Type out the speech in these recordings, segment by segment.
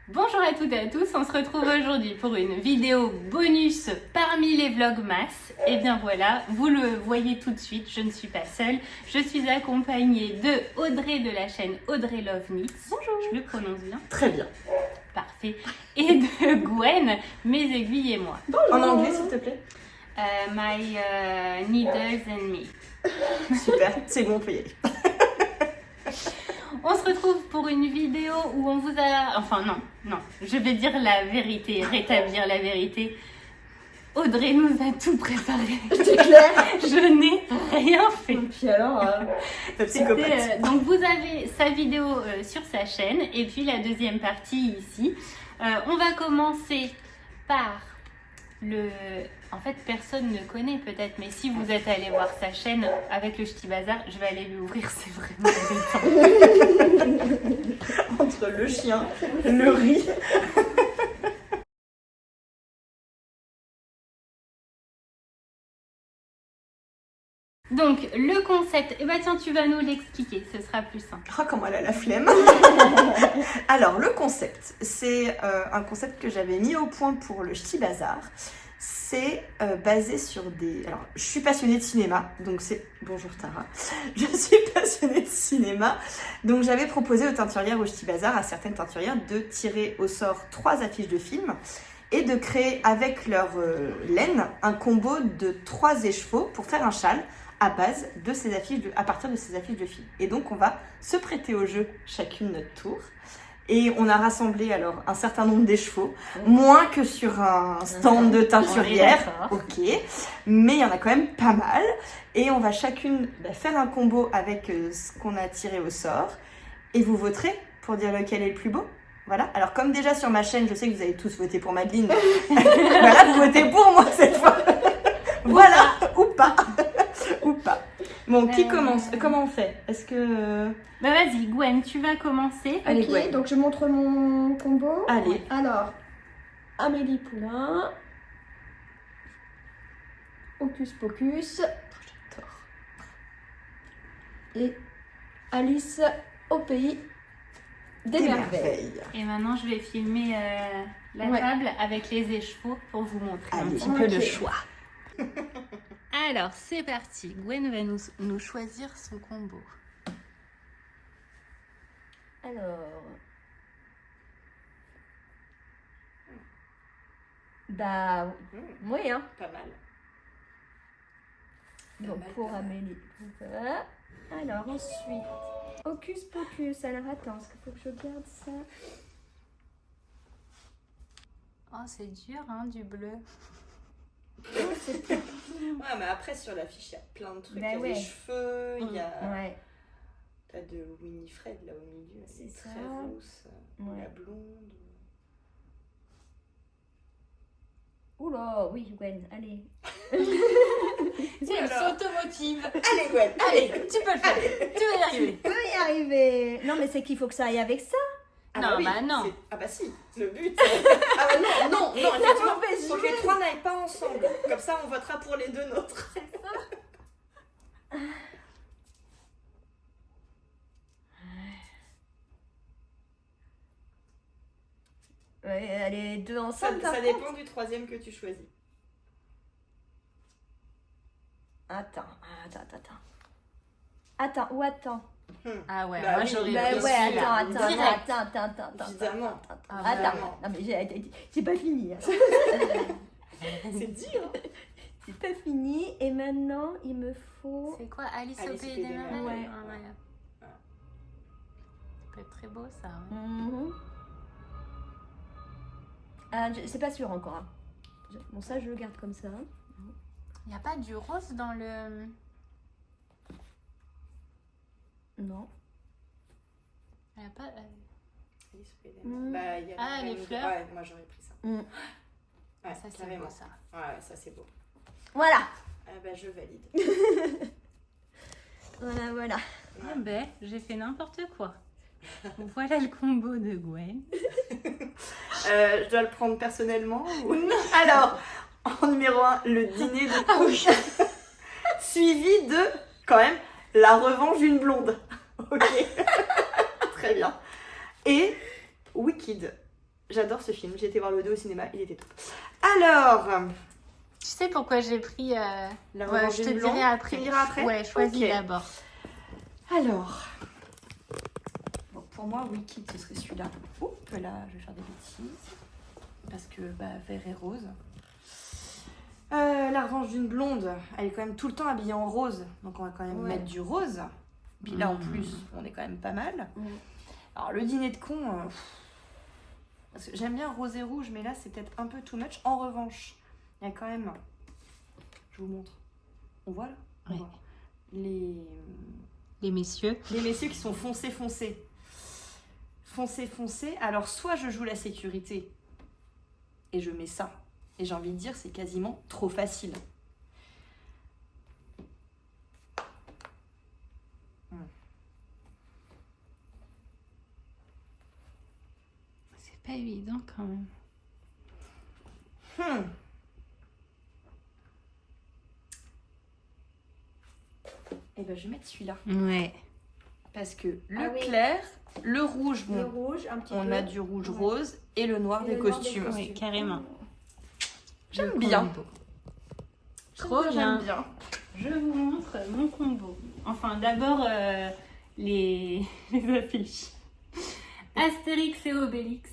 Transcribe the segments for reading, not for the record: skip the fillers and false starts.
Bonjour à toutes et à tous, on se retrouve aujourd'hui pour une vidéo bonus parmi les vlogmas. Et bien voilà, vous le voyez tout de suite, je ne suis pas seule. Je suis accompagnée de Audrey de la chaîne Audrey Love Knits. Bonjour. Je le prononce bien. Très bien. Parfait. Et de Gwen, mes aiguilles et moi. Bonjour. En anglais, s'il te plaît. My needles and me. Super, c'est bon, on peut y aller. On se retrouve pour une vidéo où on vous a... Enfin non, je vais dire la vérité, rétablir la vérité. Audrey nous a tout préparé. C'est clair. Je n'ai rien fait. Puis alors, la psychopathe. Donc vous avez sa vidéo sur sa chaîne et puis la deuxième partie ici. On va commencer par le... En fait, personne ne connaît peut-être, mais si vous êtes allé voir sa chaîne avec le Ch'ti Bazar, je vais aller lui ouvrir, c'est vraiment détente. Entre le chien, le riz. Donc, le concept, eh ben tiens, tu vas nous l'expliquer, ce sera plus simple. Oh, comment elle a la flemme. Alors, le concept, c'est un concept que j'avais mis au point pour le Ch'ti Bazar. C'est basé sur des... Alors, je suis passionnée de cinéma, donc c'est... Bonjour Tara. Je suis passionnée de cinéma, donc j'avais proposé aux teinturières au Ch'ti Bazar, à certaines teinturières, de tirer au sort 3 affiches de films et de créer avec leur laine un combo de 3 écheveaux pour faire un châle à base de ces affiches à partir de ces affiches de films. Et donc on va se prêter au jeu chacune notre tour. Et on a rassemblé alors un certain nombre d'écheveaux, moins que sur un stand de teinturière, ok, mais il y en a quand même pas mal. Et on va chacune faire un combo avec ce qu'on a tiré au sort. Et vous voterez pour dire lequel est le plus beau. Voilà. Alors comme déjà sur ma chaîne, je sais que vous avez tous voté pour Madeleine. Voilà, vous votez pour moi cette fois. Voilà, ou pas. Ou pas. Bon, qui commence? Comment on fait? Est-ce que... Bah vas-y, Gwen, tu vas commencer. Allez, Ok, Gwen. donc je montre mon combo. Allez. Alors, Amélie Poulain, Hocus Pocus et Alice au pays des merveilles. Et maintenant, je vais filmer la Ouais. table avec les écheveaux pour vous montrer un Allez. petit peu le Ok. choix. Alors, c'est parti. Gwen va nous choisir son combo. Alors, bah oui, hein. Pas mal. Donc mal, pour pas mal. Amélie Poulain. Alors ensuite, Hocus Pocus. Alors attends, est-ce qu'il faut que je garde ça? Oh, c'est dur, hein, du bleu. Ouais, mais après, sur l'affiche, il y a plein de trucs. Bah il y a ouais. des cheveux, il y a... Ouais. T'as de Winifred là au milieu, c'est C'est très ça. rousse. Ouais. La blonde. Oula, oui, Gwen, allez. C'est une Alors. s'automotive. Allez, Gwen, Allez, tu peux le faire. Tu vas y arriver. On peut y arriver. Non, mais c'est qu'il faut que ça aille avec ça. Non, bah non. Ah bah si, le but. Ah bah non, effectivement. mauvaise Faut que les 3 n'aillent pas ensemble. Comme ça, on votera pour les 2 nôtres. Ouais, allez, deux Ça, ensemble. par ça contre. dépend du 3e que tu choisis. Attends. Attends, ou attends. Ah ouais, Bah moi oui, j'aurais Bah pris ouais, celui-là. attends. Direct. Évidemment. Ah, Attends. vraiment. Non, mais c'est pas fini. hein. C'est dur. C'est pas fini. Et maintenant, il me faut. C'est quoi, Alice au Alice pays des merveilles? Ouais. Ah, ouais. Ça peut être très beau ça. hein. Mhm. Ah, c'est pas sûr encore. hein. Bon, ça, je le garde comme ça. Il n'y a pas du rose dans le... Non. Il y a pas... Bah, il y a Ah, la les reine- fleurs. Ouais, moi j'aurais pris ça. Mm. Ouais, Ça c'est carrément. beau ça. Ouais, ça c'est beau. Voilà. Ah bah je valide. Voilà. Ah ben, j'ai fait n'importe quoi. Voilà le combo de Gwen. Je dois le prendre personnellement ou... Alors, en numéro 1, le dîner de couple. Suivi de, quand même, la revanche d'une blonde. Ok. Très bien. Et Wicked. J'adore ce film. J'ai été voir le 2 au cinéma, il était top. Alors, Tu sais pourquoi j'ai pris... La ouais, Revanche je te du Blanc, dirai après. tu me diras après. Ouais, choisis Ok. d'abord. Alors, bon, pour moi, Wicked, ce serait celui-là. Oups, là, je vais faire des bêtises. Parce que vert et rose. La Revanche d'une blonde, elle est quand même tout le temps habillée en rose. Donc on va quand même mettre du rose. Puis là, en plus, on est quand même pas mal. Alors, le dîner de con, parce que j'aime bien rose et rouge, mais là, c'est peut-être un peu too much. En revanche, il y a quand même... Je vous montre. On voit là? On voit. Les messieurs. Les messieurs qui sont foncés. Alors, soit je joue la sécurité et je mets ça. Et j'ai envie de dire, c'est quasiment trop facile. C'est pas évident quand même. Et ben, je vais mettre celui-là. Ouais. Parce que le clair, le rouge, Le bon, rouge, un petit peu. on a du rouge rose et le noir Et des le noir costumes. Oui, carrément. J'aime Le bien. combo. Trop bien. J'aime bien. Je vous montre mon combo. Enfin, d'abord, les affiches. Astérix et Obélix,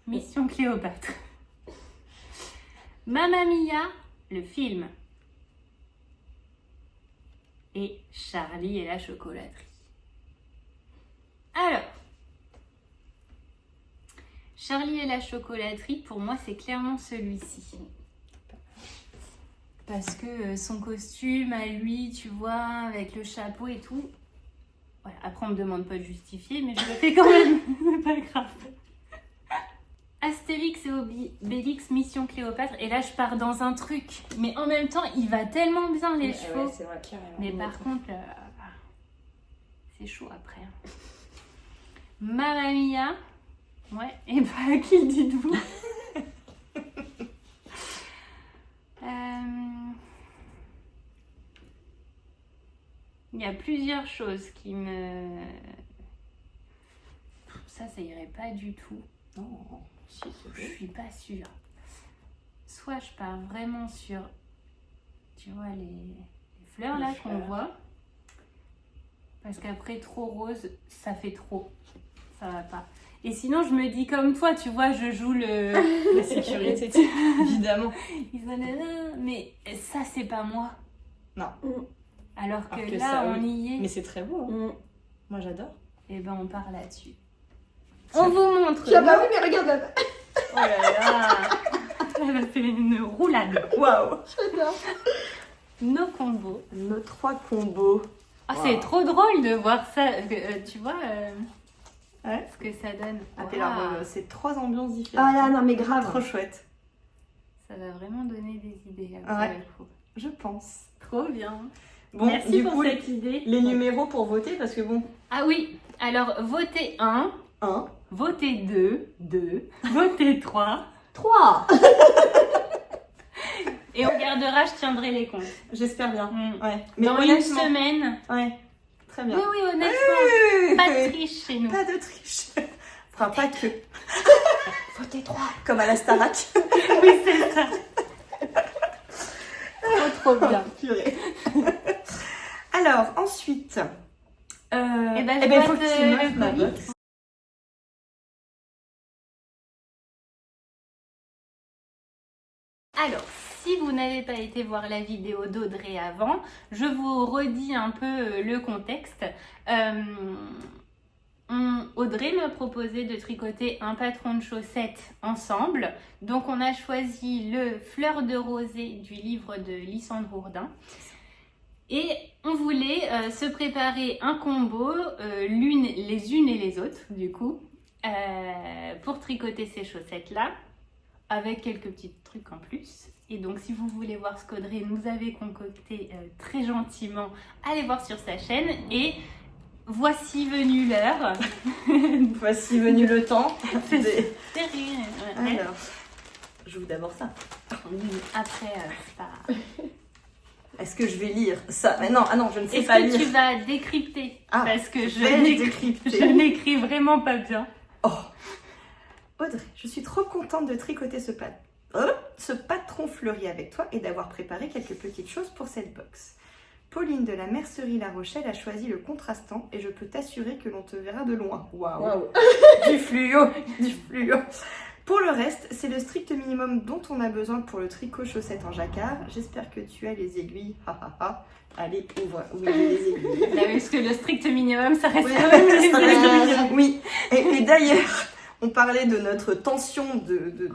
Mission Cléopâtre. Mamma Mia, le film. Et Charlie et la chocolaterie. Alors, Charlie et la chocolaterie, pour moi, c'est clairement celui-ci. Parce que son costume à lui, tu vois, avec le chapeau et tout. Voilà. Après, on me demande pas de justifier, mais je le fais quand même. C'est pas grave. Astérix et Obélix, Mission Cléopâtre. Et là, je pars dans un truc. Mais en même temps, il va tellement bien, les chevaux. Ouais, c'est vrai, carrément. Mais par contre, c'est chaud après. Mamma Mia. Ouais, et bah, à qui le dites-vous? Il y a plusieurs choses qui me... Ça irait pas du tout. Non, si, Je suis pas sûre. Soit je pars vraiment sur, tu vois, les fleurs là qu'on voit. Parce qu'après, trop rose, ça fait trop. Ça va pas. Et sinon, je me dis comme toi, tu vois, je joue la sécurité, évidemment. Mais ça, c'est pas moi. Non. Alors que, Alors que là, ça, on y est. Mais c'est très beau. Hein. Moi, j'adore. Et ben, on part là-dessus. On vous montre. Ah bah oui, mais regarde là-bas. Oh là là. Elle a fait une roulade. Waouh. J'adore. Nos combos. Nos 3 combos. Ah, c'est trop drôle de voir ça. Tu vois Ouais. ce que ça donne. Ah, puis Waouh. alors, c'est 3 ambiances différentes. Ah là, non, mais grave. Trop chouette. Ça va vraiment donner des idées. Ouais. Je pense. Trop bien. Bon, Merci du pour coup, cette idée. les numéros pour voter, parce que bon... Ah oui, alors votez 1, 1, votez 2, votez 3. 3. Et on gardera, je tiendrai les comptes. j'espère bien. Mm. Ouais. Dans une honnêtement- semaine. Ouais, très bien. Oui, oui, honnêtement. Oui, Pas de oui. triche chez nous. Pas de triche. Enfin, pas que. Votez 3. Comme à la Starac. Oui, c'est ça. Trop bien. Purée. Alors, ensuite... Eh ben, il je faut vote, que tu le notes ma comics. vote. Alors, si vous n'avez pas été voir la vidéo d'Audrey avant, je vous redis un peu le contexte. Audrey m'a proposé de tricoter un patron de chaussettes ensemble. Donc, on a choisi le Fleur de rosée du livre de Lysandre Hourdin. Et on voulait se préparer un combo, les unes et les autres, du coup, pour tricoter ces chaussettes-là, avec quelques petits trucs en plus. Et donc, si vous voulez voir ce qu'Audrey nous avait concocté très gentiment, allez voir sur sa chaîne. Et voici venue l'heure. Voici venu le temps. C'est terrible. Ouais. Alors, j'ouvre d'abord ça. Après, c'est pas... Est-ce que je vais lire ça? Mais non, ah non, je ne sais Est-ce pas que lire. tu vas décrypter? Ah, parce que je vais décrypter. je n'écris vraiment pas bien. Oh. Audrey, je suis trop contente de tricoter ce patron fleuri avec toi et d'avoir préparé quelques petites choses pour cette box. Pauline de la mercerie La Rochelle a choisi le contrastant et je peux t'assurer que l'on te verra de loin. Waouh. Du fluo. Pour le reste, c'est le strict minimum dont on a besoin pour le tricot chaussette en jacquard. J'espère que tu as les aiguilles. Allez, ouvre. Oui, j'ai les aiguilles. Là, parce que le strict minimum, ça reste Oui, quand même les ça reste aiguilles. le minimum. Oui. Et d'ailleurs, on parlait de notre tension de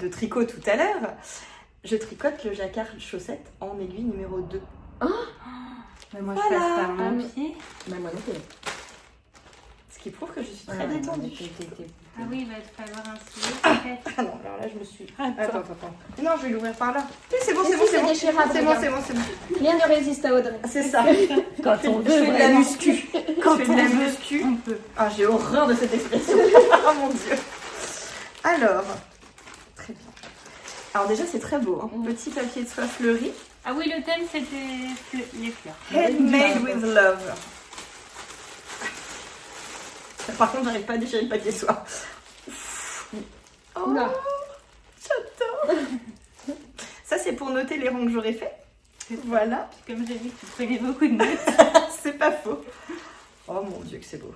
tricot tout à l'heure. Je tricote le jacquard chaussette en aiguille numéro 2. Bah, moi, je Voilà. passe par mon pied. Bah, moi non plus. Ce qui prouve que je suis très détendue. Ah oui, il va te falloir un stylo, peut-être. Ah non, alors là, je me suis... Attends. Attends. Non, je vais l'ouvrir par là. Oui, c'est bon. C'est déchirable, C'est bon. Rien ne résiste à Audrey. C'est ça. Quand on Je fais de la muscu. Quand Je fais de la muscu. on peut. Ah, j'ai horreur de cette expression. Oh mon Dieu. Alors, très bien. Alors déjà, c'est très beau. Hein. Petit papier de soie fleuri. Ah oui, le thème, c'était les fleurs. Handmade with love. Par contre, j'arrive pas à déchirer le papier soie. Oh, Oula. j'adore. Ça, c'est pour noter les rangs que j'aurais fait. Voilà. Comme j'ai vu que tu prenais beaucoup de notes. C'est pas faux. Oh mon Dieu, que c'est beau.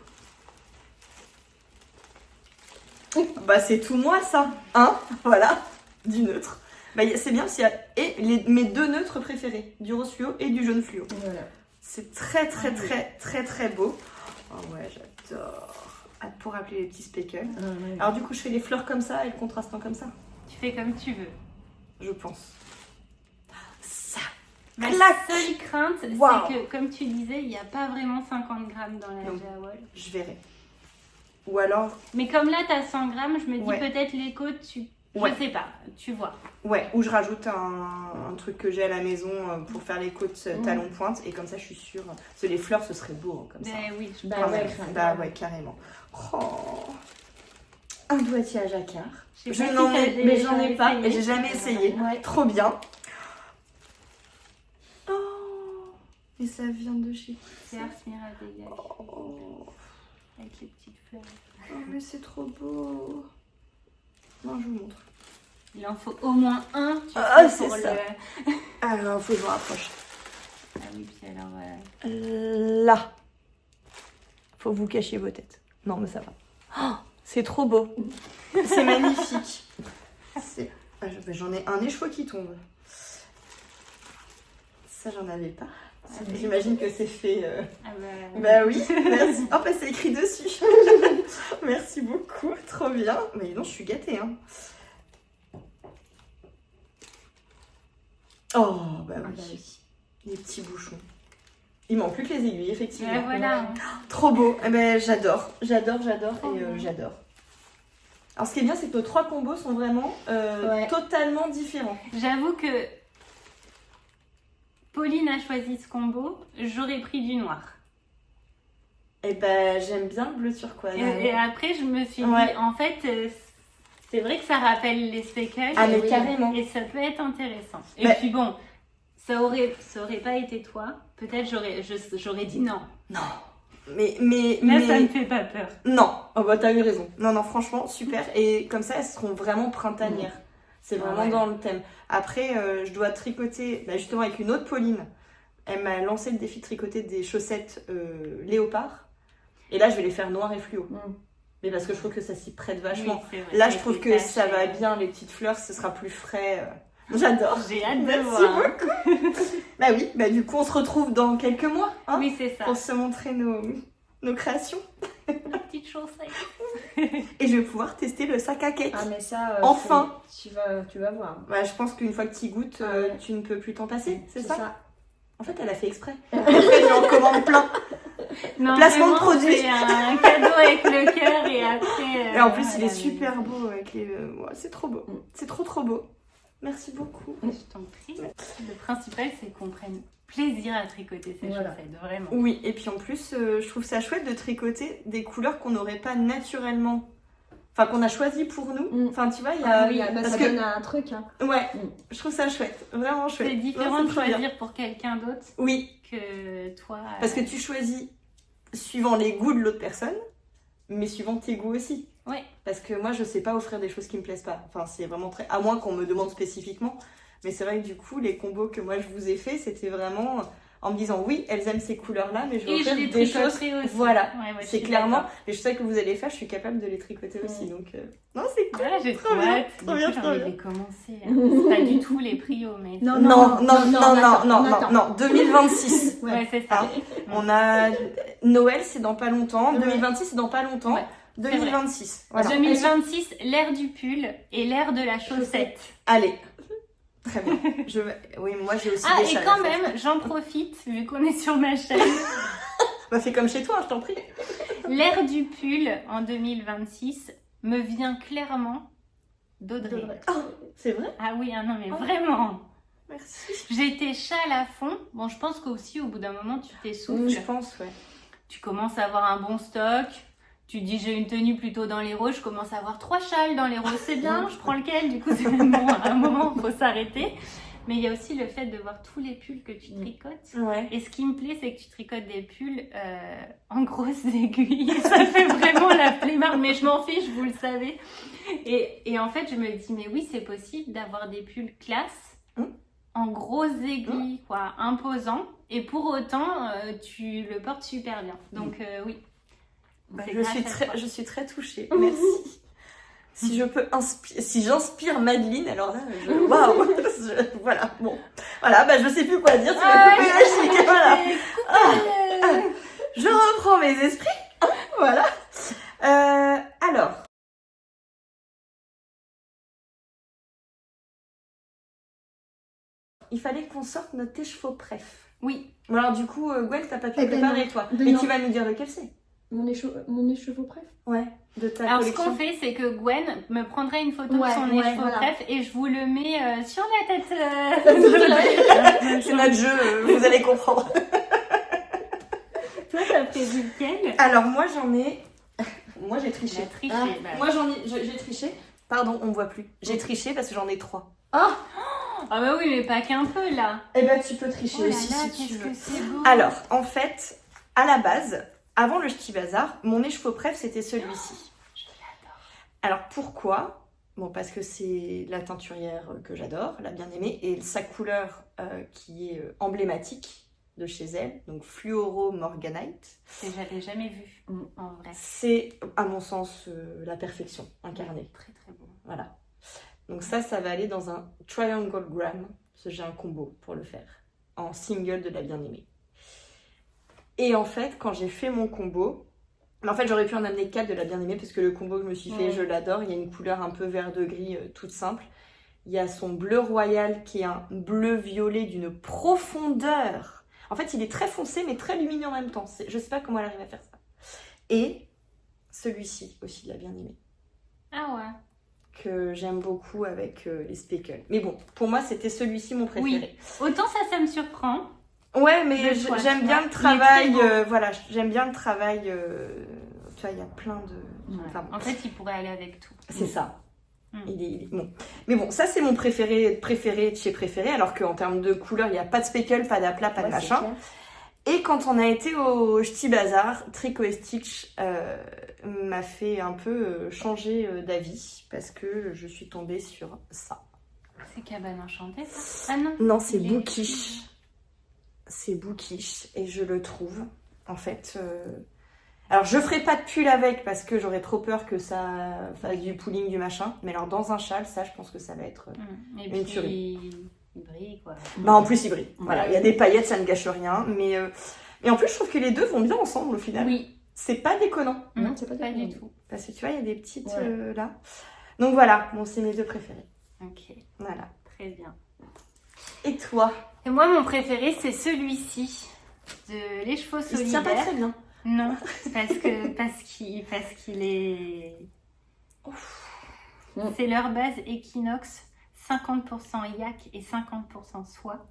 Bah, c'est tout moi, ça. Hein? Voilà. Du neutre. Bah, c'est bien, s'il y a mes deux neutres préférés. Du rose fluo et du jaune fluo. Voilà. C'est très beau. Oh ouais, j'adore. Hâte pour appeler les petits speckles. Alors du coup, je fais les fleurs comme ça et le contrastant comme ça. Tu fais comme tu veux. Je pense. Ça. Ma Clac. seule crainte, Waouh. c'est que, comme tu disais, il n'y a pas vraiment 50 grammes dans la Non. Jawol. Je verrai. Ou alors, Mais comme là, tu as 100 grammes, je me dis Ouais. peut-être les côtes, Ouais. je sais pas, tu vois. ouais, ou je rajoute un truc que j'ai à la maison pour faire les côtes talons pointe et comme ça, je suis sûre. Parce que les fleurs, ce serait beau hein, comme ça. Ben oui, Bah Quand ouais, même. carrément. Bah ouais, carrément. Oh. Un doigtier à jacquard. je sais pas J'en si t'as ai, mais j'en ai déjà pas, essayé. et j'ai jamais essayé. Ouais. Trop bien. Oh, et ça vient de chez. C'est Ars Mirabilia Oh, avec les petites fleurs. oh, mais c'est trop beau. Non, je vous montre. Il en faut au moins un, tu Ah, sais, pour c'est ça. le... Alors, faut que je me rapproche. Ah oui, puis alors... Là. Faut que vous cachiez vos têtes. Non, mais ça va. Oh, c'est trop beau. C'est magnifique. J'en ai un écheveau qui tombe. Ça, j'en avais pas. oui. J'imagine que c'est fait... Ah Bah oui, merci. Oh, bah c'est écrit dessus. Merci beaucoup, trop bien. Mais non, je suis gâtée. Hein. Oh, bah Ah oui. bah oui. Les petits bouchons. Il manque plus que les aiguilles, effectivement. Ouais, voilà. Trop beau. Eh ben, j'adore et bien. j'adore. Alors, ce qui est bien, c'est que nos 3 combos sont vraiment Ouais. totalement différents. J'avoue que Pauline a choisi ce combo, j'aurais pris du noir. Et ben, j'aime bien le bleu turquoise. Et après, je me suis dit, Ouais. en fait, c'est vrai que ça rappelle les speckles. Ah, mais oui. carrément. Et ça peut être intéressant. Et Mais- puis bon, ça aurait pas été toi. Peut-être j'aurais dit non. Non. Mais Là, ça me fait pas peur. non. Oh, bah, t'as eu raison. Non, franchement, super. Et comme ça, elles seront vraiment printanières. C'est Ah vraiment ouais. dans le thème. Après, je dois tricoter, bah, justement, avec une autre Pauline. Elle m'a lancé le défi de tricoter des chaussettes léopard. Et là, je vais les faire noires et fluo. Mais parce que je trouve que ça s'y prête vachement. Oui, c'est vrai. Là, je Avec trouve les que taches, ça va bien, les petites fleurs, ce sera plus frais. J'adore. J'ai hâte de Merci voir. Bah oui, bah du coup, on se retrouve dans quelques mois hein, Oui, c'est ça. pour se montrer nos créations. La petite chaussette. Et je vais pouvoir tester le sac à cake. Ah mais ça, Enfin. tu vas voir. Bah, je pense qu'une fois que tu y goûtes, Ah ouais. tu ne peux plus t'en passer, c'est ça En fait, elle a fait exprès. Après, j'en commande plein. Non, Placement de vraiment, produit. C'est un cadeau avec le cœur et après. Et en plus, il voilà, est super beau avec les. Ouais, c'est trop beau. C'est trop beau. Merci beaucoup. Je t'en prie. Le principal, c'est qu'on prenne plaisir à tricoter ces Voilà. chaussettes, vraiment. Oui, et puis en plus, je trouve ça chouette de tricoter des couleurs qu'on n'aurait pas naturellement. Enfin, qu'on a choisi pour nous. Enfin, tu vois, il y a. Ah oui, bah, parce ça que- donne un truc. Hein. Ouais, Mm. je trouve ça chouette. Vraiment chouette. C'est Non, différent de trop bien. choisir pour quelqu'un d'autre Oui, que toi. parce que tu choisis suivant les goûts de l'autre personne, mais suivant tes goûts aussi. Ouais. Parce que moi, je sais pas offrir des choses qui me plaisent pas. Enfin, c'est vraiment très... À moins qu'on me demande spécifiquement. Mais c'est vrai que du coup, les combos que moi, je vous ai fait, c'était vraiment en me disant, oui, elles aiment ces couleurs-là, mais je vais Et je offrir les des choses... tricoterai aussi. Voilà, Ouais, je c'est suis clairement... d'accord. Les choses que vous allez faire, je suis capable de les tricoter aussi. Donc, non, c'est cool. Voilà, j'ai Trop trop bien, hâte. trop Du bien, coup, j'ai trop envie de bien. les commencer. C'est pas du tout les prios, mais... Non, Non, 2026. Ouais, c'est ça. Hein, on a Noël, c'est dans pas longtemps. Ouais. 2026, c'est dans pas longtemps. Ouais, 2026. Voilà. 2026, l'ère du pull et l'ère de la chaussette. Allez. Très bien. Oui, moi j'ai aussi Ah, des et chats. quand même, j'en profite, vu qu'on est sur ma chaîne. Bah, fais comme chez toi, je t'en prie. L'ère du pull en 2026 me vient clairement d'Audrey. C'est vrai? Ah oui, ah non, mais vraiment. Merci. J'étais châle à fond. Bon, je pense qu'aussi, au bout d'un moment, tu t'essouffles. Je pense, ouais. Tu commences à avoir un bon stock. Tu dis, j'ai une tenue plutôt dans les roses. Je commence à avoir 3 châles dans les roses. C'est bien, je prends lequel? Du coup, c'est bon, à un moment, il faut s'arrêter. Mais il y a aussi le fait de voir tous les pulls que tu tricotes. Ouais. Et ce qui me plaît, c'est que tu tricotes des pulls en grosses aiguilles. Ça fait vraiment la flemmarde, mais je m'en fiche, vous le savez. Et en fait, je me dis, mais oui, c'est possible d'avoir des pulls classe en grosses aiguilles, quoi, imposants. Et pour autant, tu le portes super bien. Donc oui. Bah, C'est je suis très touchée. Merci. Si je peux si j'inspire Madeleine, alors là, waouh, voilà, bon, voilà, bah je sais plus quoi dire, c'est la poupée magique, voilà. Je reprends mes esprits, voilà. Alors, il fallait qu'on sorte notre écheveau préf. Oui. Bon, alors du coup, Gwen, t'as pas pu Eh ben préparer non. toi, Ben mais non. tu vas nous dire lequel c'est. Mon écheveau préf. Ouais, de ta Alors, ce collection. qu'on fait, c'est que Gwen me prendrait une photo de Ouais, son ouais, écheveau voilà. bref et je vous le mets sur la tête. C'est notre jeu, vous allez comprendre. Toi, t'as prévu lequel? Alors moi j'en ai... Moi j'ai triché. J'ai triché. Ah, bah. moi j'ai triché. Pardon, on me voit plus. J'ai triché parce que j'en ai 3. Ah bah oui, mais pas qu'un peu là. Eh ben tu peux tricher Oh là aussi là, si tu qu'est-ce veux. que c'est beau. Alors en fait, à la base, avant le Ch'ti Bazar, mon écheveau préf c'était celui-ci. Je l'adore. Alors pourquoi? Bon, parce que c'est la teinturière que j'adore, la bien-aimée, et sa couleur qui est emblématique de chez elle, donc Fluoro Morganite. J'avais jamais vu en vrai. C'est, à mon sens, la perfection incarnée. Très très beau. Voilà. Donc ça va aller dans un Triangle Gram, parce que j'ai un combo pour le faire, en single de la bien-aimée. Et en fait, quand j'ai fait mon combo, en fait j'aurais pu en amener 4 de la bien-aimée, parce que le combo que je me suis fait, je l'adore. Il y a une couleur un peu vert de gris, toute simple. Il y a son bleu royal, qui est un bleu violet d'une profondeur. En fait, il est très foncé, mais très lumineux en même temps. Je sais pas comment elle arrive à faire ça. Et celui-ci aussi de la bien-aimée, Ah ouais. que j'aime beaucoup avec les speckles. Mais bon, pour moi, c'était celui-ci mon préféré. Oui. Autant ça me surprend. Ouais, mais De toi, j'aime tu bien vois. le travail. Il est très beau. Voilà, j'aime bien le travail. Tu vois, il y a plein de... Ouais. Enfin, bon. En fait, il pourrait aller avec tout. C'est ça. Mm. Il est bon. Mais bon, ça c'est mon préféré de chez préféré, alors qu'en termes de couleur, il n'y a pas de speckle, pas d'aplat, pas de machin. Et quand on a été au Ch'ti Bazar, Tricot et Stitch m'a fait un peu changer d'avis, parce que je suis tombée sur ça. C'est Cabane Enchantée, ça? Ah non. Non, c'est Il est- Bookish. C'est Bookish, et je le trouve, en fait... Alors, je ferai pas de pull avec, parce que j'aurais trop peur que ça fasse du pooling, du machin. Mais alors, dans un châle, ça, je pense que ça va être... Et Une puis, tuerie. il brille, quoi. Bah, en plus, il brille. Voilà, il y a des paillettes, ça ne gâche rien. Mais et en plus, je trouve que les deux vont bien ensemble, au final. Oui. C'est pas déconnant. Non, c'est pas Pas déconnant. du tout. Parce que tu vois, il y a des petites Ouais. là. Donc voilà, bon, c'est mes deux préférés. Ok, Voilà. très bien. Et toi? Et moi, mon préféré, c'est celui-ci, de l'écheveau Il se tient pas solidaire. très bien. Non, parce qu'il est... C'est leur base Equinox, 50% yak et 50% soie.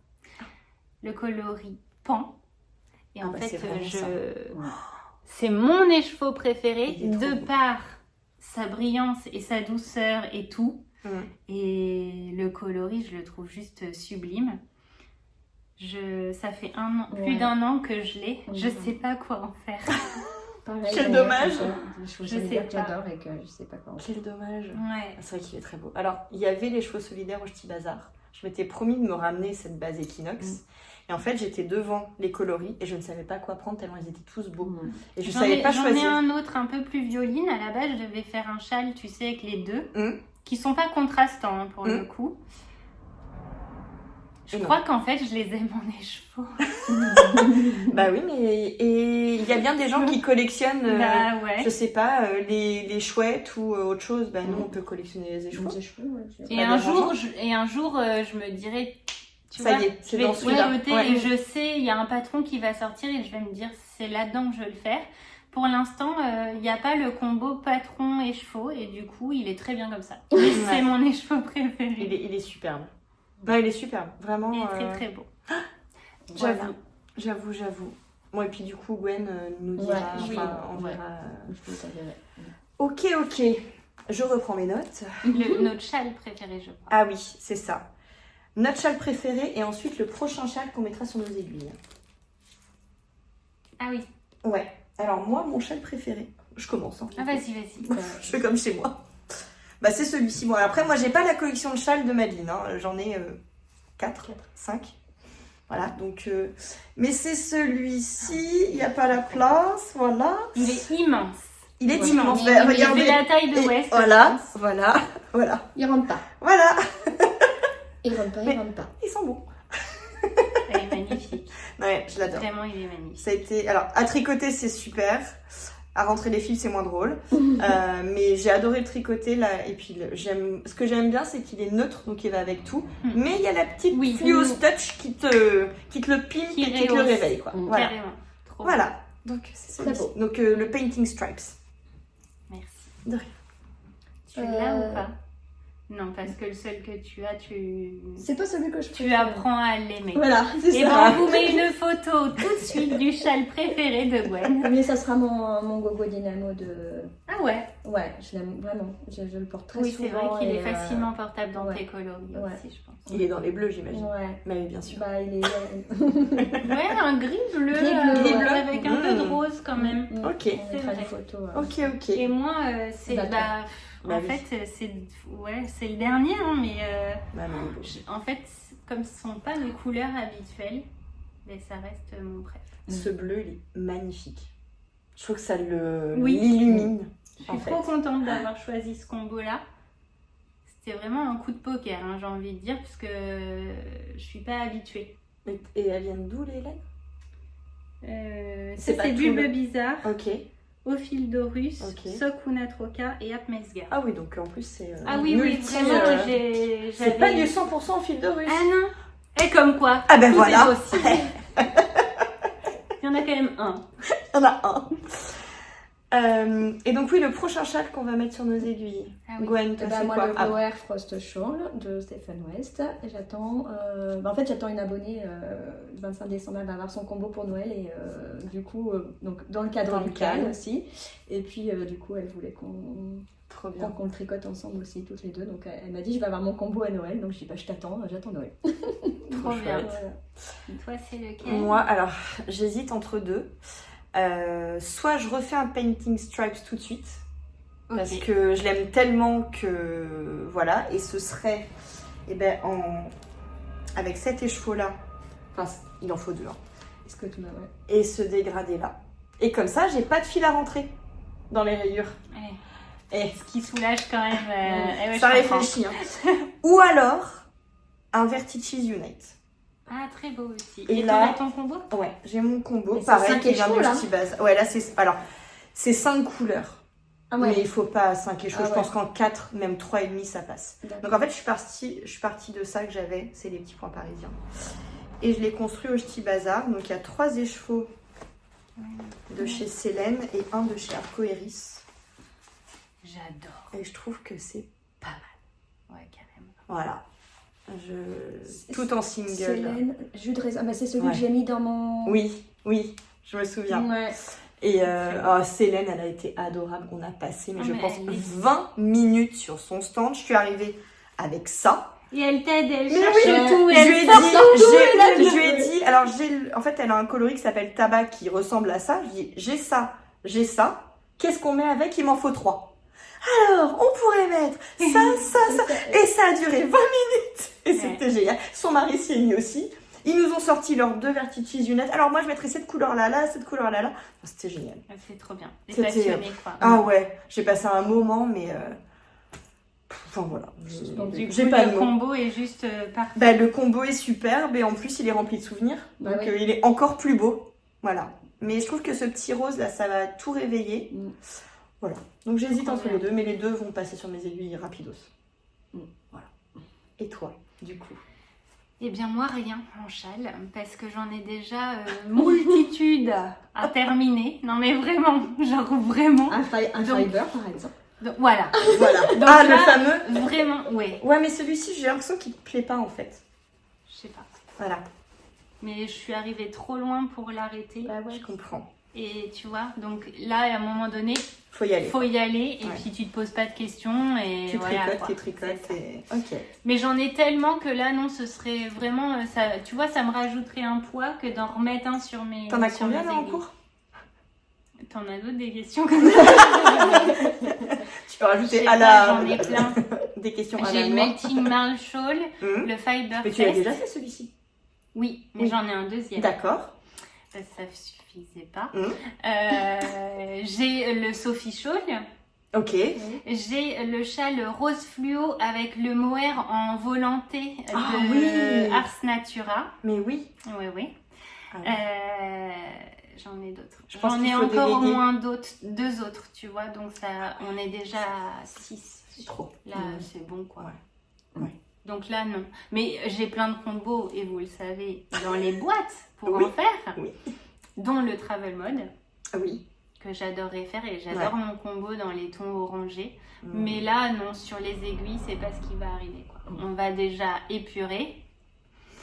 Le coloris pan. Et en bah, fait, c'est vraiment ça. c'est mon écheveau préféré Il est trop de beau. par sa brillance et sa douceur et tout. Mm. Et le coloris, je le trouve juste sublime. Ça fait plus Ouais. d'un an que je l'ai. Je Ouais. sais pas quoi en faire. Pareil, Quel d'ailleurs, dommage. comme ça. Les chevaux Je sais solidaires que pas. j'adore et que je sais pas quand. Quel dommage. Ouais. C'est vrai qu'il est très beau. Alors, il y avait les chevaux solidaires au Ch'ti Bazar. Je m'étais promis de me ramener cette base Equinox. Et en fait, j'étais devant les coloris et je ne savais pas quoi prendre tellement ils étaient tous beaux. Et je savais pas J'en ai choisir. un autre un peu plus violine. À la base, je devais faire un châle, tu sais, avec les deux, Hum. qui sont pas contrastants hein, pour le coup. Je crois qu'en fait, je les aime en écheveau. Bah oui, mais et il y a bien des gens qui collectionnent, Bah ouais. je sais pas, les chouettes ou autre chose. Bah nous, on peut collectionner les échevaux. Et un jour, je me dirais, tu Ça vois, y est, c'est je vais dans celui-là. tricoter Ouais. et je sais, il y a un patron qui va sortir et je vais me dire, c'est là-dedans que je vais le faire. Pour l'instant, il n'y a pas le combo patron écheveau et du coup, il est très bien comme ça. Mais c'est mon écheveau préféré. Il est superbe. Bah, il est superbe, vraiment. Il est très très beau. J'avoue. Bon, et puis du coup, Gwen nous dira, on verra. Ok. Je reprends mes notes. Notre châle préféré, je crois. Ah oui, c'est ça. Notre châle préféré et ensuite le prochain châle qu'on mettra sur nos aiguilles. Ah oui. Ouais. Alors moi, mon châle préféré, je commence. Hein. Ah vas-y. Je fais comme chez moi. Bah c'est celui-ci. Bon, après, moi, j'ai pas la collection de châles de Madeleine. Hein. J'en ai 4, 5. Voilà, donc... Mais c'est celui-ci. Il n'y a pas la place. Voilà. Il est immense. Il est Voilà. immense. Il Regardez. fait la taille de Et West. voilà. Il rentre pas. Voilà. Il rentre pas. Ils sont bons. Il est magnifique. Ouais, je l'adore. Vraiment, il est magnifique. Ça a été... Alors, à tricoter, c'est super. À rentrer les fils, c'est moins drôle. Mais j'ai adoré le tricoter là. Et puis, ce que j'aime bien, c'est qu'il est neutre, donc il va avec tout. Mais il y a la petite fluos touch qui te le pimpe et qui te le réveille. Quoi. Voilà. Carrément. Trop Voilà. Donc, c'est très celui-ci. beau. Donc, le Painting Stripes. Merci. De rien. Tu l'as ou pas? Non, parce que le seul que tu as, C'est pas celui que je tu apprends à l'aimer. Voilà, c'est Et ça. ben, on vous met une photo tout de suite du châle préféré de Gwen. Mais ça sera mon gogo dynamo de... Ah ouais? Ouais, je l'aime vraiment. Je le porte très Oui, souvent. c'est vrai qu'il et, est facilement portable dans ouais. tes coloris Ouais. aussi, je pense. Il est dans les bleus, j'imagine. Ouais. Mais oui, bien sûr. Bah, il est... Ouais, un gris bleu, Gris bleu, avec un peu de rose quand même. Ok. On mettra vrai. une photo. Ok. Et moi, c'est D'accord. Bah en oui. fait, c'est le dernier, hein, mais Bah, non. en fait, comme ce ne sont pas mes couleurs habituelles, mais ça reste mon préf. Ce bleu, il est magnifique. Je trouve que ça Oui. l'illumine. Je suis trop contente d'avoir choisi ce combo-là. C'était vraiment un coup de poker, hein, j'ai envie de dire, puisque je suis pas habituée. Et elles viennent d'où, les laines? C'est pas du tout bleu le- bizarre, Ok. Ophildorus, Ok. Sokuna Troca et Apmesga. Ah oui, donc en plus, c'est. Ah oui, vraiment, C'est j'avais... pas du 100% fil de russe. Ah non. Et comme quoi, Ah ben tout voilà. est possible. Il y en a quand même un. Il y en a un. Et donc, oui, le prochain châle qu'on va mettre sur nos aiguilles. Ah oui. Gwen, toi, c'est moi, quoi? le Glower Frost Shawl de Stephen West. Et j'attends... en fait, j'attends une abonnée le 25 décembre. Elle va avoir son combo pour Noël. Et du coup, donc, dans le cadre Dans du le cadre. CAL aussi. Et puis, du coup, elle voulait Trop bien. qu'on le tricote ensemble aussi, toutes les deux. Donc, elle m'a dit, je vais avoir mon combo à Noël. Donc, je dis, bah, je t'attends. J'attends Noël. Trop bien. chouette. Toi, c'est lequel? Moi, alors, j'hésite entre deux. Soit je refais un Painting Stripes tout de suite. Ok. Parce que je l'aime tellement que voilà, et ce serait avec cet écheveau là, enfin il en faut deux, hein, Est-ce que tu m'as... Ouais. et ce dégradé là. Et comme ça, j'ai pas de fil à rentrer dans les rayures. Ouais. Et Ce qui soulage quand même. ouais, ça je comprends. réfléchit. Hein. Ou alors un Vertices Unite. Ah, très beau aussi. Et Et là- là, ton combo? Ouais, j'ai mon combo, Mais c'est pareil, 5 qui vient échevaux, du là. petit base. Ouais, là c'est 5 couleurs. Ah Mais ouais. il faut pas 5 échevaux. Ah Je ouais. pense qu'en 4, même 3,5, ça passe. D'accord. Donc en fait, je suis partie de ça que j'avais, c'est les petits points parisiens. Et je l'ai construit au Ch'ti Bazar. Donc il y a 3 écheveaux de chez Célène et un de chez Arcoéris. J'adore. Et je trouve que c'est pas mal. Ouais, carrément. Voilà. Tout en single. Célène, jus de raisin. Ah, bah, c'est celui Ouais. que j'ai mis dans mon... Oui, je me souviens. Ouais. Et Célène, elle a été adorable. On a passé, mais Ah, je mais pense, elle est- 20 minutes sur son stand. Je suis arrivée avec ça. Et elle t'aide, elle Mais cherche oui, tout, je elle lui ai sort dit, tout. je lui ai dit, alors en fait, elle a un coloris qui s'appelle Tabac qui ressemble à ça. Je lui ai dit, j'ai ça. Qu'est-ce qu'on met avec? Il m'en faut 3. Alors, on pourrait mettre ça. Et ça a duré 20 minutes. Et c'était génial. Son mari s'y est mis aussi. Ils nous ont sorti leurs 2 vertices lunettes. Alors moi, je mettrais cette couleur-là, cette couleur-là. Enfin, c'était génial. C'est trop bien. T'es C'était, passionnée, quoi. Ah ouais, j'ai passé un moment, mais... Enfin voilà. Donc du coup, J'ai pas le de mots. combo est juste parfait. Bah, le combo est superbe et en plus, il est rempli de souvenirs. Bah Donc oui. il est encore plus beau. Voilà. Mais je trouve que ce petit rose, là, ça va tout réveiller. Mm. Voilà. Donc j'hésite Trop entre bien. les deux, mais les deux vont passer sur mes aiguilles rapidos. Mm. Voilà. Et toi, du coup? Eh bien moi rien en châle parce que j'en ai déjà multitude à terminer. Non mais vraiment, genre vraiment. Un Donc- fiber, par exemple. Donc, voilà. Voilà. Donc Ah, là, le fameux. Vraiment, ouais. Ouais, mais celui-ci, j'ai l'impression qu'il te plaît pas, en fait. Je sais pas. Voilà. Mais je suis arrivée trop loin pour l'arrêter. Bah ouais. Je comprends. Et tu vois, donc là à un moment donné, Faut y aller. faut y aller et Ouais. puis tu te poses pas de questions et Tu voilà. tricotes, quoi. tu tricotes. C'est ça. Et... Ok. Mais j'en ai tellement que là non, ce serait vraiment ça. Tu vois, ça me rajouterait un poids que d'en remettre un sur mes. T'en as sur combien mes là en aiguilles. cours? T'en as d'autres des questions comme ça? Tu peux rajouter Je sais à pas, la. J'en ai plein. Des questions à J'ai la le noix. Melting Marshall, Hum. le Fiber Mais tu l'as Fest. déjà fait celui-ci. Oui, mais Oui. j'en ai un deuxième. D'accord. Ça suffisait pas. Hum. J'ai le Sophie Shawl. Ok. J'ai le châle rose fluo avec le mohair en volanté de Ah oui. Ars Natura. Mais oui. Oui, oui. Ah oui. J'en ai d'autres. Je pense J'en qu'il ai faut encore au déléguer. moins deux autres, tu vois. Donc ça, on est déjà à 6. C'est trop. Là, c'est bon, quoi. Ouais. Ouais. Donc là, non. Mais j'ai plein de combos, et vous le savez, dans les boîtes pour Oui. en faire. Oui. Dont le Travel Mode, Ah oui. que j'adorerais faire. Et j'adore mon combo dans les tons orangés. Hum. Mais là, non, sur les aiguilles, c'est pas ce qui va arriver, quoi. On va déjà épurer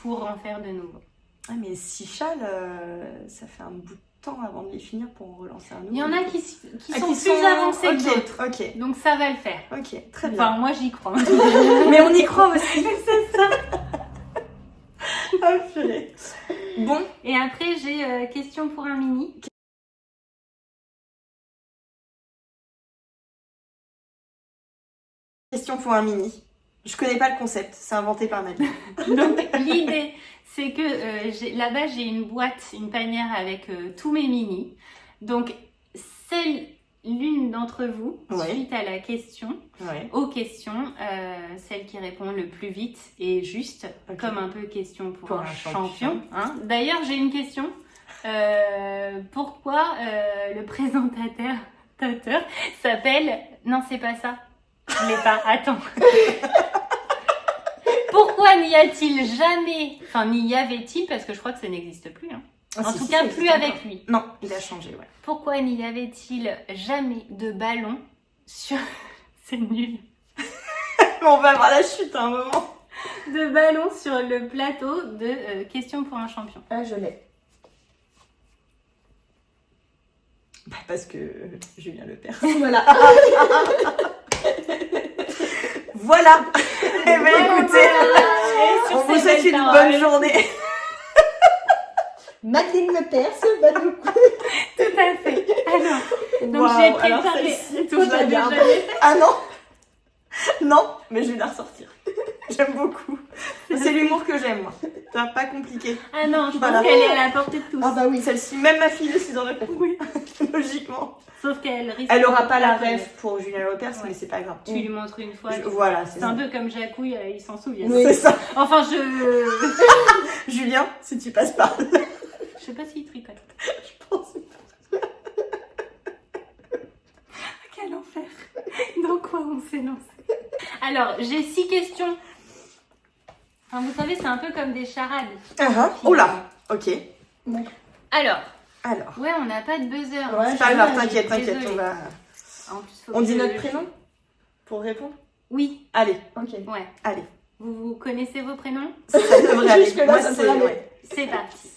pour en faire de nouveau. Ah, mais 6 châles, ça fait un bout de temps avant de les finir pour en relancer un nouveau. Il y en a qui Ah, sont plus avancés Ok, que d'autres. Ok. Donc ça va le faire. Ok. Très bien. Enfin, moi j'y crois. Mais on y croit aussi. C'est ça. Ah, purée. Bon. Et après, j'ai question pour un mini. Question pour un mini. Je connais pas le concept, c'est inventé par Marie. Donc l'idée, c'est que là-bas, j'ai une boîte, une panière avec tous mes mini. Donc, l'une d'entre vous, Ouais. suite à la question, Ouais. aux questions, celle qui répond le plus vite et juste, Ok. comme un peu question pour un champion. champion. Hein. D'ailleurs, j'ai une question. Pourquoi le présentateur s'appelle... Non, c'est pas ça. Je l'ai pas. Attends. Pourquoi n'y a-t-il jamais... Enfin, n'y avait-il, parce que je crois que ça n'existe plus. Hein. Ah, En si, tout si, cas, ça plus existe avec encore. lui. Non, il a changé, ouais. Pourquoi n'y avait-il jamais de ballon sur... C'est nul. On va avoir la chute à un moment. De ballon sur le plateau de Question pour un champion. Ah, je l'ai. Bah, parce que Julien Lepers. Voilà. Voilà. Eh ben écoutez, Et sur on vous ces souhaite belles une paroles, bonne journée. Madeleine Lepers, bonne nous. Tout à fait. Alors, donc Waouh, j'ai alors préparé. celle-ci, Toi, je la t'as déjà garde. fait. Ah non. Non, mais je vais la ressortir. J'aime beaucoup. C'est l'humour que j'aime, moi. C'est pas compliqué. Ah non, je Voilà. pense qu'elle est à la portée de tous. Ah bah oui. Celle-ci, même ma fille de 6 ans de oui. Logiquement. Sauf qu'elle risque. Elle aura pas la de- ref pour Julien Lepers, Ouais. mais c'est pas grave. Tu lui montres une fois. Voilà, c'est C'est un ça. peu comme Jacouille, il s'en souvient. Oui. C'est ça. Enfin, je Julien, si tu passes par là, sais pas s'il tricote. je pense. Quel enfer. Dans quoi on s'est lancé? Alors, j'ai 6 questions. Enfin, vous savez, c'est un peu comme des charades. Oh là. Ok. Alors, Alors. ouais, on n'a pas de buzzer. Ouais, C'est pas grave, j'ai- t'inquiète, t'inquiète. désolée. On va. En plus, faut On que dit je- notre prénom pour répondre. Oui, Allez, Ok. ouais. allez. Vous connaissez vos prénoms? Ça devrait aller. Jusque-là, Moi, ça c'est peut aller. ouais. C'est parti.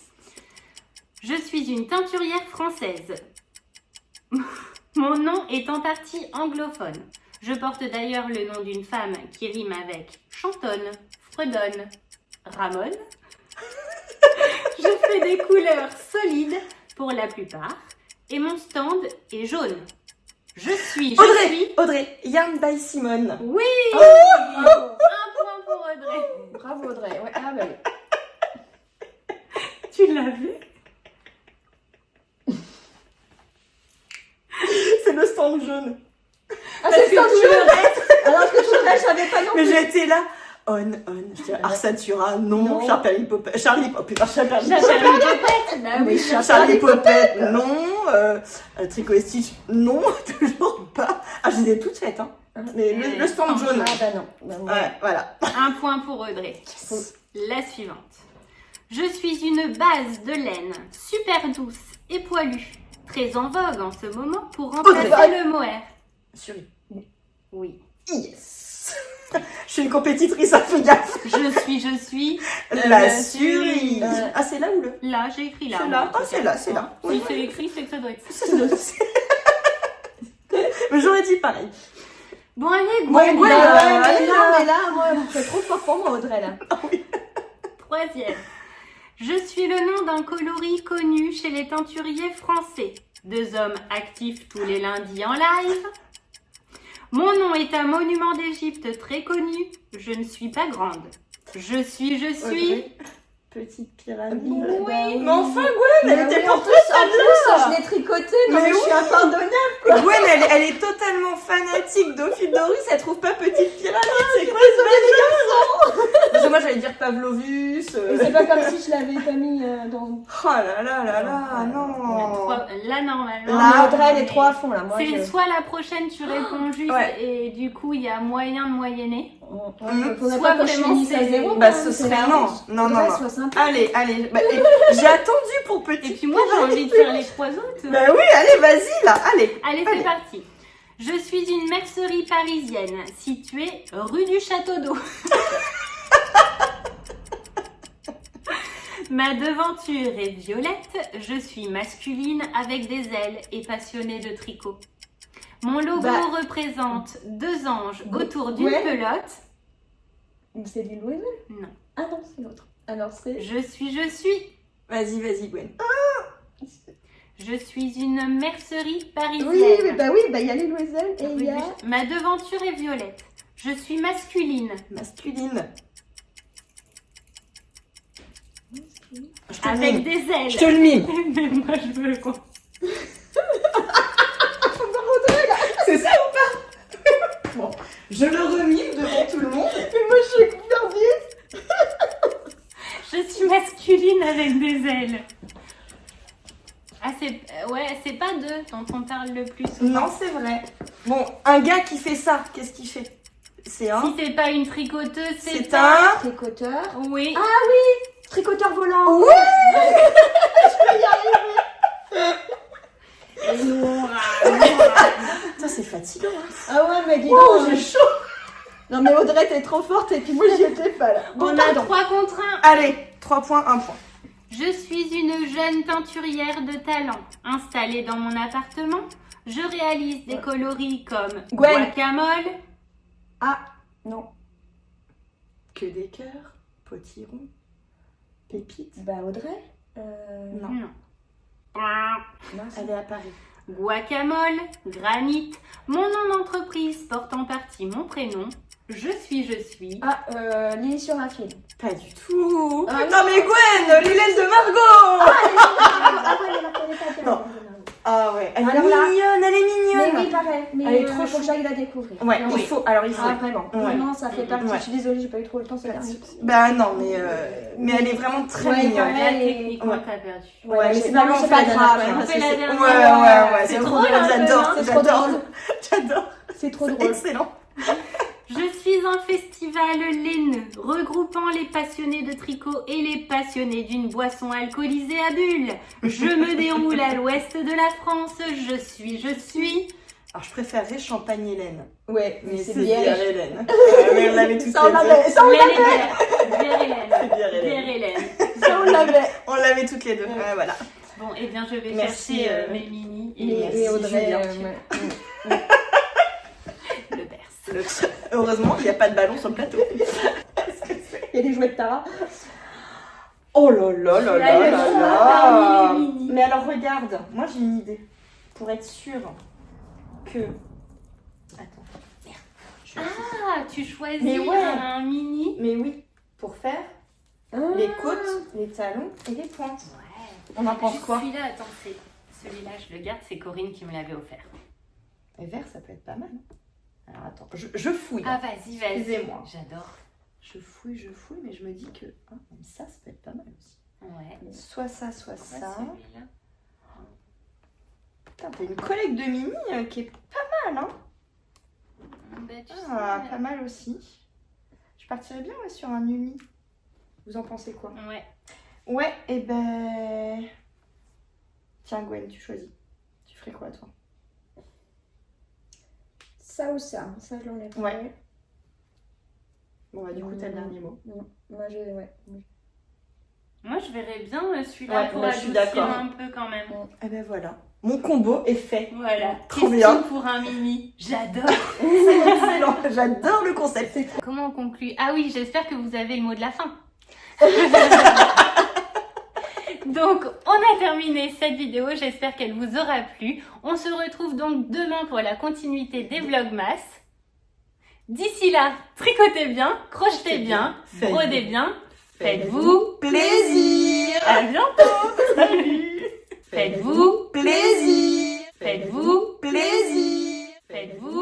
Je suis une teinturière française. Mon nom est en partie anglophone. Je porte d'ailleurs le nom d'une femme qui rime avec chantonne, fredonne, Ramon. Je fais des couleurs solides pour la plupart et mon stand est jaune. Audrey, Yarn by Simone. Oui. Oh. Un point pour Audrey. Bravo Audrey. Ouais, ah bah oui. Tu l'as vu? C'est le stand jaune. Ah, c'est le stand jaune. Alors que je savais pas non Mais plus. j'étais là. On. Je dis, Arsatura, non. Non. Charlie Poppet, Bah oui, Charlie Poppet, non. Tricot et Stitch, non. Toujours pas. Ah, je les ai toutes faites, hein. Mais le stand jaune. Ah bah non. Bah, moi, Ouais, voilà. Un point pour Audrey. La suivante. Je suis une base de laine super douce et poilue, très en vogue en ce moment pour remplacer Audrey. le mohair. Suri. Oui. Yes. Je suis une compétitrice, hein, fais gaffe. Je suis. La Suri. Ah, c'est là ou le? Là, j'ai écrit là. C'est moi, là. en tout Ah, c'est cas. là, c'est là. Si c'est écrit, c'est que ça doit être ça. Mais j'aurais dit pareil. Bon, allez, Ouais, Gwen. ouais, mais là, moi, c'est trop fort pour moi Audrey là. Troisième. Je suis le nom d'un coloris connu chez les teinturiers français. 2 hommes actifs tous les lundis en live. Mon nom est un monument d'Égypte très connu. Je ne suis pas grande. Je suis. Audrey. Petite pyramide. Oui. Mais enfin, Gwen, elle était en pour plus, je l'ai tricoté, non, Mais mais je oui. suis impardonnable. Gwen, elle est totalement fanatique d'Ophidorus, elle trouve pas petite pyramide. C'est quoi ce moi j'allais dire Pavlovus. Mais c'est pas comme si je l'avais pas mis dans. Oh là là là là, non. Là, normalement. Non, Là, mais Audrey, elle est trop à fond là. Moi, C'est soit la prochaine, tu réponds juste Ouais. et du coup, il y a moyen de moyenner. faudrait Soit pas que je vraiment finisse à c'est- 0. Bah ce serait non. Non, non, Audrey, non. sois sympa. Allez, allez. Bah, j'ai attendu pour Et petite. puis moi, j'ai envie de faire les 3 autres. Bah oui, allez, vas-y là, allez. Allez, Allez. c'est parti. Je suis une mercerie parisienne située rue du Château d'Eau. Ma devanture est violette, je suis masculine avec des ailes et passionnée de tricot. Mon logo Bah. représente 2 anges Gwen. autour d'une pelote. C'est du Louis? Non. Ah non, c'est l'autre. Alors c'est. Je suis. Vas-y, Gwen. Je suis une mercerie parisienne. Oui, bah il y a les Loisel et Rue il y a. du- Ma devanture est violette. Je suis masculine. Masculine. Je te le Avec mime. des ailes. Je te le mime. Mais moi, je veux quoi? C'est ça ou pas? Bon, je le remime devant tout le monde. Mais moi je suis perdue. Je suis masculine avec des ailes. Ah, c'est pas d'eux dont on parle le plus souvent. Non, c'est vrai. Bon, un gars qui fait ça, qu'est-ce qu'il fait? C'est un. Si c'est pas une tricoteuse, C'est un. Tricoteur. Oui. Tricoteur volant. Oui. Et nous, on Putain, c'est fatigant. Hein. Ah ouais, mais dis Oh, donc. j'ai chaud. Non mais Audrey, t'es trop forte et puis moi j'y étais pas là. On a 3 contre 1. Allez, 3 points, 1 point. Je suis une jeune teinturière de talent. Installée dans mon appartement, je réalise des coloris comme Gwen. guacamole. Ah non. Que des cœurs, potirons, pépites. Bah Audrey. Non. Non. Mince. Elle est à Paris. Guacamole, granit. Mon nom d'entreprise porte en partie mon prénom. Je suis. Ah, Lily sur un fil. Pas du tout. Ah, Putain, mais Gwen, Lilette de Margot. Ah ouais, elle a pas Non. Ah ouais, elle est Alors là- mignonne, elle est Mais mignonne. oui, pareil. Mais Elle est trop faut que chou. j'aille la découvrir. Ouais, Non, il faut. Alors il faut. Ah vraiment. Ouais. Vraiment, ça fait partie. Ouais. Je suis désolée, j'ai pas eu trop le temps ces derniers temps. Bah non, mais elle est vraiment très Ouais, mignonne. pareil. Là, techniquement, Ouais. t'as perdu. Ouais, mais c'est non, pas c'est pas grave. hein, On parce fait que la c'est- dernière. Ouais, C'est c'est trop drôle, bien, un peu, j'adore, hein. C'est trop j'adore, drôle. j'adore, C'est trop c'est drôle. excellent. Je suis un festival laineux regroupant les passionnés de tricot et les passionnés d'une boisson alcoolisée à bulles. Je me déroule à l'ouest de la France. Je suis. Alors je préférerais Champagne Hélène, Ouais, mais c'est bien. bière Hélène. Mais on l'avait toutes Ça on les deux. l'avait, ça on Laine et l'avait, bière. Bière Hélène. C'est bière Hélène. Bière Hélène. ça on l'avait. On l'avait toutes les deux, ouais, voilà. Bon, eh bien, je vais Merci, chercher mes mini et Merci, Et Audrey, Julien. ouais. le berce. Heureusement qu'il n'y a pas de ballon sur le plateau. Il y a des jouets de Tara. Oh là là là Là, là il là faut là. parmi les mini. Mais alors regarde, moi j'ai une idée. Pour être sûre que... Attends. Ah, tu choisis Mais ouais. un mini. Mais oui, pour faire les côtes, les talons et les pointes. Ouais. On en pense quoi? Celui-là, attends, celui-là, je le garde, c'est Corinne qui me l'avait offert. Et vert, ça peut être pas mal. Alors attends, je fouille. Ah, vas-y. Excusez-moi. J'adore. Je fouille, mais je me dis que même ça peut être pas mal aussi. Ouais. Soit ça, soit ça. Celui-là. Putain, t'as une collecte de mini qui est pas mal, hein? Bah, tu Ah, sais, pas mal aussi. Je partirais bien sur un uni. Vous en pensez quoi? Ouais. Ouais, et ben... Tiens, Gwen, tu choisis. Tu ferais quoi, toi? Ça ou ça? Ça, je l'enlève. Ouais. Bon, bah, du coup, t'as le dernier mot. Moi, ouais. Moi, je verrais bien celui-là Ouais, pour bah, je suis adoucir d'accord. un peu quand même. Et ben voilà. Mon combo est fait. Voilà. Trop Christine bien. pour un mini. J'adore. C'est excellent. J'adore le concept. Comment on conclut? Ah oui, j'espère que vous avez le mot de la fin. Donc, on a terminé cette vidéo. J'espère qu'elle vous aura plu. On se retrouve donc demain pour la continuité des Vlogmas. D'ici là, tricotez bien, crochetez bien, brodez bien. Faites-vous plaisir. À bientôt. Salut. Faites-vous plaisir. Faites-vous plaisir. Faites-vous